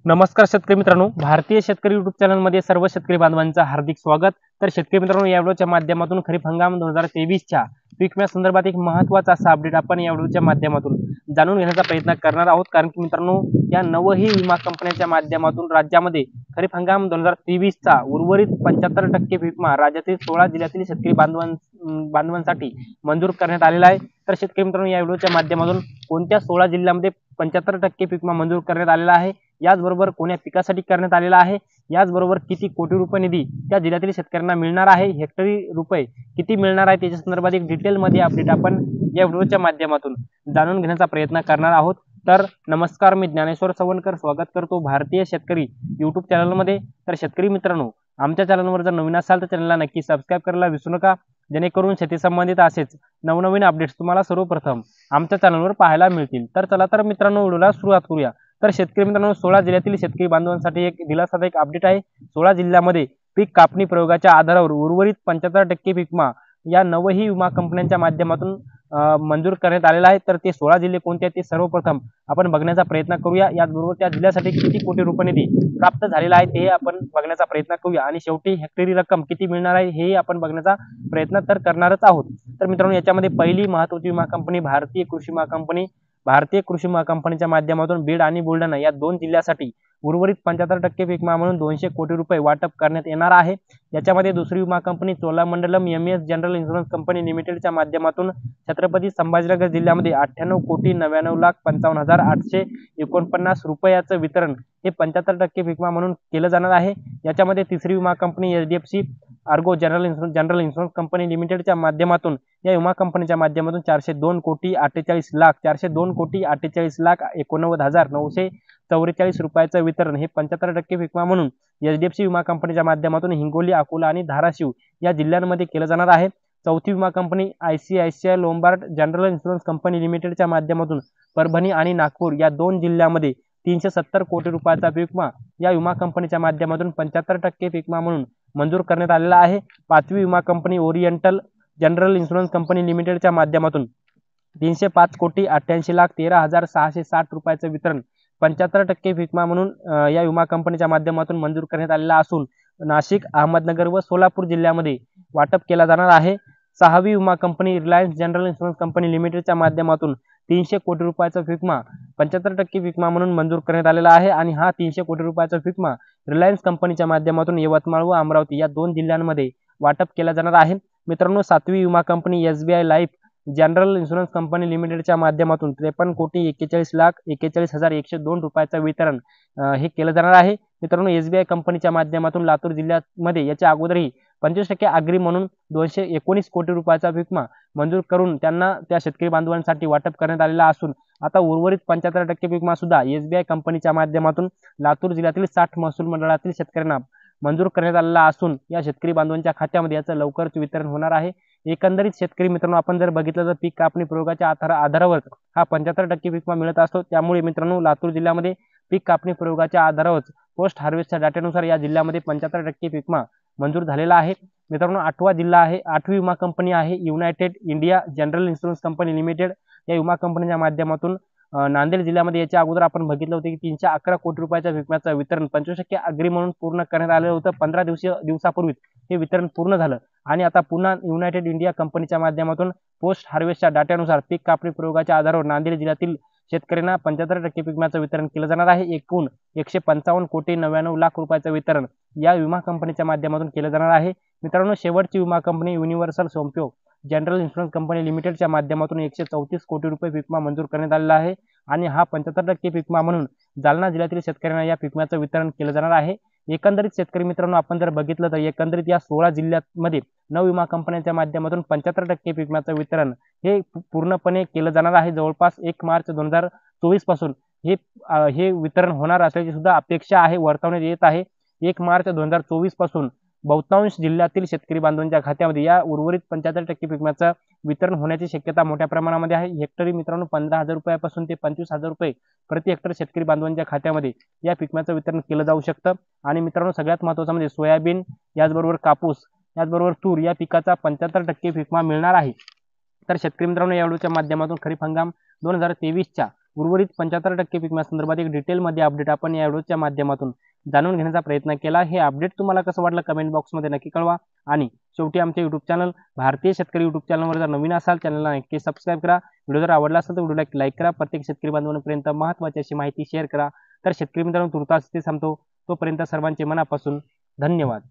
नमस्कार शेतकरी मित्रांनो, भारतीय शेतकरी युट्यूब चॅनलमध्ये सर्व शेतकरी बांधवांचं हार्दिक स्वागत। तर शेतकरी मित्रांनो, या व्हिडिओच्या माध्यमातून खरीप हंगाम 2023च्या पीक विम्या संदर्भात एक महत्त्वाचा असा अपडेट आपण या व्हिडिओच्या माध्यमातून जाणून घेण्याचा प्रयत्न करणार आहोत। कारण की मित्रांनो, या नवही विमा कंपन्यांच्या माध्यमातून राज्यामध्ये खरीप हंगाम 2023चा उर्वरित 75% पीक विमा राज्यातील 16 जिल्ह्यातील शेतकरी बांधवांसाठी मंजूर करण्यात आलेला आहे। तर शेतकरी मित्रांनो, या व्हिडिओच्या माध्यमातून कोणत्या 16 जिल्ह्यांमध्ये 75% पीक विमा मंजूर करण्यात आलेला आहे, याचबरोबर कोण्या पिकासाठी करण्यात आलेला आहे, याचबरोबर किती कोटी रुपये निधी त्या जिल्ह्यातील शेतकऱ्यांना मिळणार आहे, हेक्टरी रुपये किती मिळणार आहे, त्याच्या संदर्भात एक डिटेलमध्ये अपडेट आपण या व्हिडिओच्या माध्यमातून जाणून घेण्याचा प्रयत्न करणार आहोत। तर नमस्कार, मी ज्ञानेश्वर सवणकर स्वागत करतो भारतीय शेतकरी यूट्यूब चॅनलमध्ये। तर शेतकरी मित्रांनो, आमच्या चॅनलवर जर नवीन असाल तर चॅनलला नक्की सबस्क्राईब करायला विसरू नका, जेणेकरून शेती संबंधित असेच नवनवीन अपडेट्स तुम्हाला सर्वप्रथम आमच्या चॅनलवर पाहायला मिळतील। तर चला तर मित्रांनो, व्हिडिओला सुरुवात करूया। तर शेतकरी मित्रांनो, 16 जिल्ह्यातील शेतकरी बांधवांसाठी एक दिलासादायक एक अपडेट आहे। 16 जिल्ह्यामध्ये पीक कापणी प्रयोगाच्या आधारावर उर्वरित 75% पीक विमा या नवही विमा कंपन्यांच्या माध्यमातून मंजूर करण्यात आलेला आहे। तर ते 16 जिल्हे कोणते आहेत ते सर्वप्रथम आपण बघण्याचा प्रयत्न करूया। याचबरोबर त्या जिल्ह्यासाठी किती कोटी रुपये निधी प्राप्त झालेला आहे ते आपण बघण्याचा प्रयत्न करूया, आणि शेवटी हेक्टरी रक्कम किती मिळणार आहे हे आपण बघण्याचा प्रयत्न तर करणारच आहोत। तर मित्रांनो, याच्यामध्ये पहिली महत्त्वाची विमा कंपनी भारतीय कृषी विमा कंपनी, भारतीय कृषी विमा कंपनीच्या माध्यमातून बीड आणि बुलढाणा या दोन जिल्ह्यासाठी उर्वरित 75% पीक विमा म्हणून 200 कोटी रुपये वाटप करण्यात येणार आहे। याच्यामध्ये दुसरी विमा company Cholamandalam MS general insurance company लिमिटेडच्या माध्यमातून छत्रपती संभाजीनगर जिल्ह्यामध्ये 98,99,55,849 रुपयाचं वितरण हे 75% पीक विमा म्हणून केलं जाणार आहे। याच्यामध्ये तिसरी विमा company HDFC Ergo general insurance company लिमिटेडच्या माध्यमातून या विमा कंपनीच्या माध्यमातून 402,48,48,89,944 रुपयाचं वितरण हे 75% पीक विमा म्हणून एचडीएफसी विमा कंपनीच्या माध्यमातून हिंगोली, अकोला आणि धाराशिव या जिल्ह्यांमध्ये केलं जाणार आहे। चौथी विमा company ICICI Lombard general insurance company लिमिटेडच्या माध्यमातून परभणी आणि नागपूर या दोन जिल्ह्यांमध्ये 370 कोटी रुपयाचा पीक विमा या विमा कंपनीच्या माध्यमातून 75% पीक विमा म्हणून मंजूर करण्यात आलेला आहे। पाचवी विमा company oriental general insurance company लिमिटेडच्या माध्यमातून 305,88,13,660 रुपयाचं वितरण 75% पीक विमा म्हणून या विमा कंपनीच्या माध्यमातून मंजूर करण्यात आलेला असून नाशिक, अहमदनगर व सोलापूर जिल्ह्यामध्ये वाटप केला जाणार आहे। सहावी विमा company Reliance general insurance company लिमिटेडच्या माध्यमातून 300 कोटी रुपयाचा पीक विमा 75% पीक विमा म्हणून मंजूर करण्यात आलेला आहे, आणि हा 300 कोटी रुपयाचा पीक विमा रिलायन्स कंपनीच्या माध्यमातून यवतमाळ व अमरावती या दोन जिल्ह्यांमध्ये वाटप केला जाणार आहे। मित्रांनो, सातवी विमा company SBI life general insurance company लिमिटेडच्या माध्यमातून 53,41,41,102 रुपयाचं वितरण हे केलं जाणार आहे। मित्रांनो, एसबीआय कंपनीच्या माध्यमातून लातूर जिल्ह्यामध्ये याच्या अगोदरही 25% अग्री म्हणून 219 कोटी रुपयाचा पीक विमा मंजूर करून त्यांना त्या शेतकरी बांधवांसाठी वाटप करण्यात आलेला असून आता उर्वरित 75% पीक विमा सुद्धा एसबीआय कंपनीच्या माध्यमातून लातूर जिल्ह्यातील 60 महसूल मंडळातील शेतकऱ्यांना मंजूर करण्यात आलेला असून या शेतकरी बांधवांच्या खात्यामध्ये याचं लवकरच वितरण होणार आहे। एकंदरीत शेतकरी मित्रांनो, आपण जर बघितलं तर पीक कापणी प्रयोगाच्या आधारावर हा 75% पीक विमा मिळत असतो। त्यामुळे मित्रांनो, लातूर जिल्ह्यामध्ये पीक कापणी प्रयोगाच्या आधारावर पोस्ट हार्वेस्टच्या डाट्यानुसार या जिल्ह्यामध्ये 75% पीक विमा मंजूर झालेला आहे। मित्रांनो, आठवा जिल्हा आहे, आठवी विमा कंपनी आहे United India general insurance company limited या विमा कंपनीच्या माध्यमातून नांदेड जिल्ह्यामध्ये याच्या अगोदर आपण बघितलं होतं की 311 कोटी रुपयाच्या विम्याचं वितरण 25% अग्री म्हणून पूर्ण करण्यात आलेलं होतं। 15 दिवसापूर्वी हे वितरण पूर्ण झालं, आणि आता पुन्हा युनायटेड इंडिया कंपनीच्या माध्यमातून पोस्ट हार्वेस्टच्या डाट्यानुसार पीक कापणी प्रयोगाच्या आधारावर नांदेड जिल्ह्यातील शेतकऱ्यांना 75% पीक विम्याचं वितरण केलं जाणार आहे। एकूण 155,99,00,000 रुपयाचं वितरण या विमा कंपनीच्या माध्यमातून केलं जाणार आहे। मित्रांनो, शेवटची विमा company universal Sompo general insurance company लिमिटेडच्या माध्यमातून 134 कोटी रुपये पीक विमा मंजूर करण्यात आलेला आहे, आणि हा 75% पीक विमा म्हणून जालना जिल्ह्यातील शेतकऱ्यांना या पीक विम्याचं वितरण केलं जाणार आहे। एकंदरीत शेतकरी मित्रांनो, आपण जर बघितलं तर एकंदरीत या 16 जिल्ह्यांमध्ये 9 विमा कंपन्यांच्या माध्यमातून 75% पीक विम्याचं वितरण हे पूर्णपणे केलं जाणार आहे। जवळपास 1 मार्च 2024 पासून हे वितरण होणार असल्याची सुद्धा अपेक्षा आहे, वर्तवण्यात येत आहे। 1 मार्च 2024 पासून बहुतांश जिल्ह्यातील शेतकरी बांधवांच्या खात्यामध्ये या उर्वरित 75% पीक विम्याचं वितरण होण्याची शक्यता मोठ्या प्रमाणामध्ये आहे। हेक्टरी मित्रांनो 15,000 रुपयापासून ते 25,000 रुपये प्रति हेक्टर शेतकरी बांधवांच्या खात्यामध्ये या पीक विम्याचं वितरण केलं जाऊ शकतं। आणि मित्रांनो, सगळ्यात महत्त्वाचं म्हणजे सोयाबीन, याचबरोबर कापूस, याचबरोबर तूर या पिकाचा 75% पीक विमा मिळणार आहे। तर शेतकरी मित्रांनो, या व्हिडिओच्या माध्यमातून खरीप हंगाम 2023च्या उर्वरित 75% विम्यासंदर्भात एक डिटेलमध्ये अपडेट आपण या व्हिडिओच्या माध्यमातून जाणून घेण्याचा प्रयत्न केला. हे अपडेट तुम्हाला कसं वाटलं कमेंट बॉक्समध्ये नक्की कळवा. आणि शेवटी आमचे यूट्यूब चॅनल भारतीय शेतकरी यूट्यूब चॅनलवर जर नवीन असाल चॅनलला नक्की सबस्क्राईब करा. व्हिडिओ जर आवडला असेल तर व्हिडिओला लाईक करा. प्रत्येक शेतकरी बांधवांपर्यंत महत्त्वाची अशी माहिती शेअर करा. तर शेतकरी मित्रांनो तुर्तास इथे थांबतो. तोपर्यंत सर्वांचे मनापासून धन्यवाद.